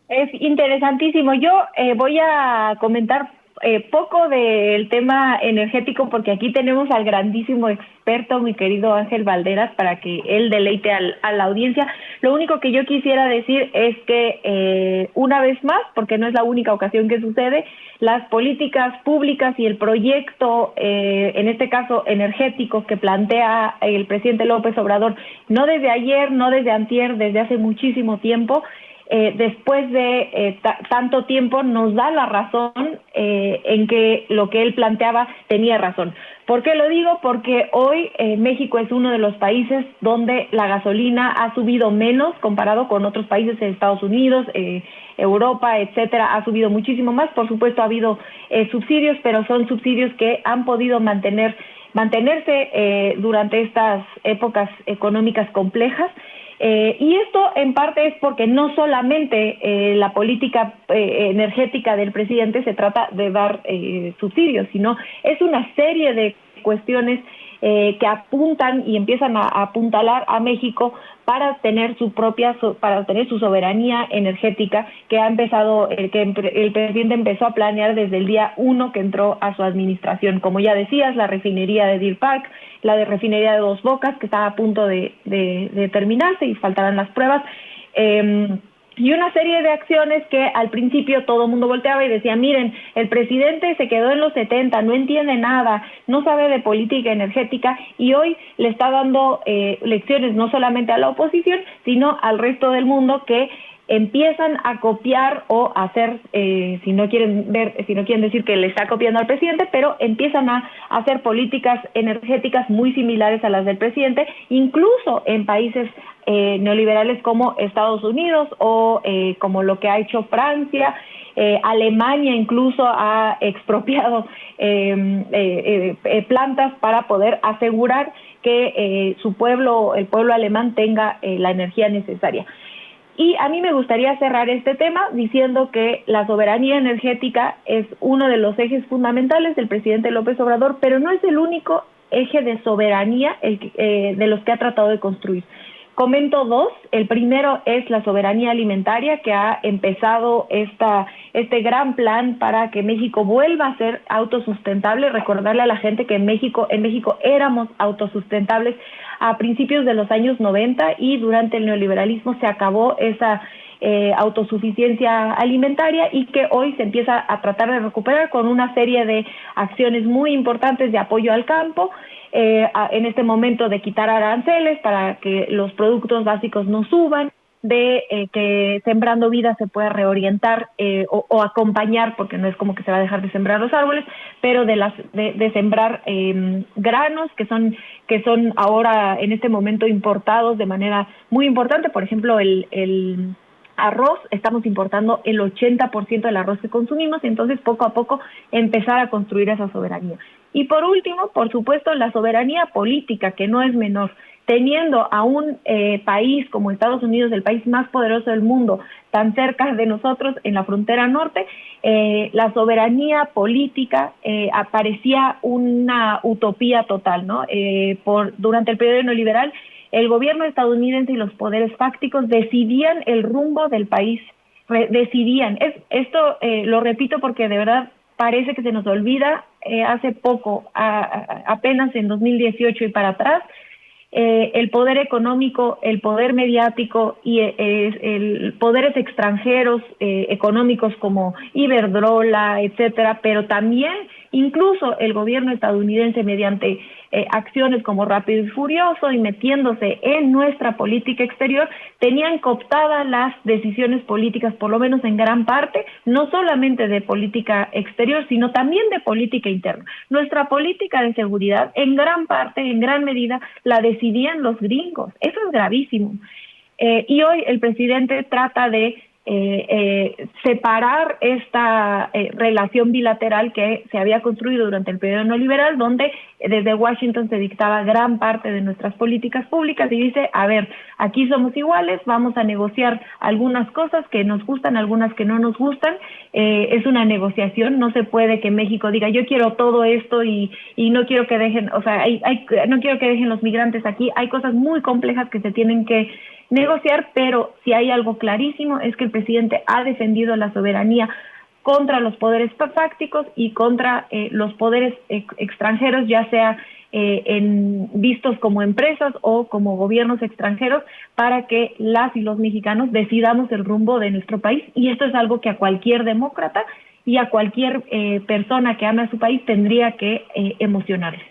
Es interesantísimo. Yo voy a comentar poco del tema energético porque aquí tenemos al grandísimo experto, mi querido Ángel Valderas, para que él deleite a la audiencia. Lo único que yo quisiera decir es que una vez más, porque no es la única ocasión que sucede, las políticas públicas y el proyecto, en este caso energético, que plantea el presidente López Obrador, no desde ayer, no desde antier, desde hace muchísimo tiempo, después de tanto tiempo nos da la razón en que lo que él planteaba tenía razón. ¿Por qué lo digo? Porque hoy México es uno de los países donde la gasolina ha subido menos comparado con otros países en Estados Unidos, Europa, etcétera, ha subido muchísimo más. Por supuesto ha habido subsidios, pero son subsidios que han podido mantenerse durante estas épocas económicas complejas. Y esto en parte es porque no solamente la política energética del presidente se trata de dar subsidios, sino es una serie de cuestiones que apuntan y empiezan a apuntalar a México para tener su soberanía energética que ha empezado, que el presidente empezó a planear desde el día 1 que entró a su administración. Como ya decías, la refinería de Deer Park, la de refinería de Dos Bocas, que estaba a punto de terminarse y faltarán las pruebas. Y una serie de acciones que al principio todo el mundo volteaba y decía, miren, el presidente se quedó en los 70, no entiende nada, no sabe de política energética y hoy le está dando lecciones no solamente a la oposición, sino al resto del mundo que empiezan a copiar o hacer, si no quieren decir que le está copiando al presidente, pero empiezan a hacer políticas energéticas muy similares a las del presidente, incluso en países neoliberales como Estados Unidos o como lo que ha hecho Francia. Alemania incluso ha expropiado plantas para poder asegurar que su pueblo, el pueblo alemán, tenga la energía necesaria. Y a mí me gustaría cerrar este tema diciendo que la soberanía energética es uno de los ejes fundamentales del presidente López Obrador, pero no es el único eje de soberanía de los que ha tratado de construir. Comento dos. El primero es la soberanía alimentaria, que ha empezado este gran plan para que México vuelva a ser autosustentable. Recordarle a la gente que en México éramos autosustentables a principios de los años 90 y durante el neoliberalismo se acabó esa autosuficiencia alimentaria y que hoy se empieza a tratar de recuperar con una serie de acciones muy importantes de apoyo al campo, en este momento de quitar aranceles para que los productos básicos no suban, de que Sembrando Vida se pueda reorientar o acompañar, porque no es como que se va a dejar de sembrar los árboles, pero de sembrar granos que son ahora en este momento importados de manera muy importante. Por ejemplo, el arroz, estamos importando el 80% del arroz que consumimos, y entonces poco a poco empezar a construir esa soberanía. Y por último, por supuesto, la soberanía política, que no es menor. Teniendo a un país como Estados Unidos, el país más poderoso del mundo, tan cerca de nosotros en la frontera norte, la soberanía política aparecía una utopía total, ¿no? Durante el periodo neoliberal, el gobierno estadounidense y los poderes fácticos decidían el rumbo del país, decidían. Esto lo repito porque de verdad parece que se nos olvida. Hace poco, apenas en 2018 y para atrás, el poder económico, el poder mediático y el poderes extranjeros económicos como Iberdrola, etcétera, pero también incluso el gobierno estadounidense mediante acciones como Rápido y Furioso y metiéndose en nuestra política exterior, tenían cooptadas las decisiones políticas, por lo menos en gran parte, no solamente de política exterior, sino también de política interna. Nuestra política de seguridad, en gran parte, en gran medida, la decidían los gringos. Eso es gravísimo. Y hoy el presidente trata de separar esta relación bilateral que se había construido durante el periodo neoliberal, donde desde Washington se dictaba gran parte de nuestras políticas públicas y dice, a ver, aquí somos iguales, vamos a negociar algunas cosas que nos gustan, algunas que no nos gustan, es una negociación, no se puede que México diga, yo quiero todo esto y no quiero que dejen, o sea, no quiero que dejen los migrantes aquí, hay cosas muy complejas que se tienen que negociar, pero si hay algo clarísimo es que el presidente ha defendido la soberanía contra los poderes fácticos y contra los poderes extranjeros, ya sea vistos como empresas o como gobiernos extranjeros, para que las y los mexicanos decidamos el rumbo de nuestro país. Y esto es algo que a cualquier demócrata y a cualquier persona que ame a su país tendría que emocionarle.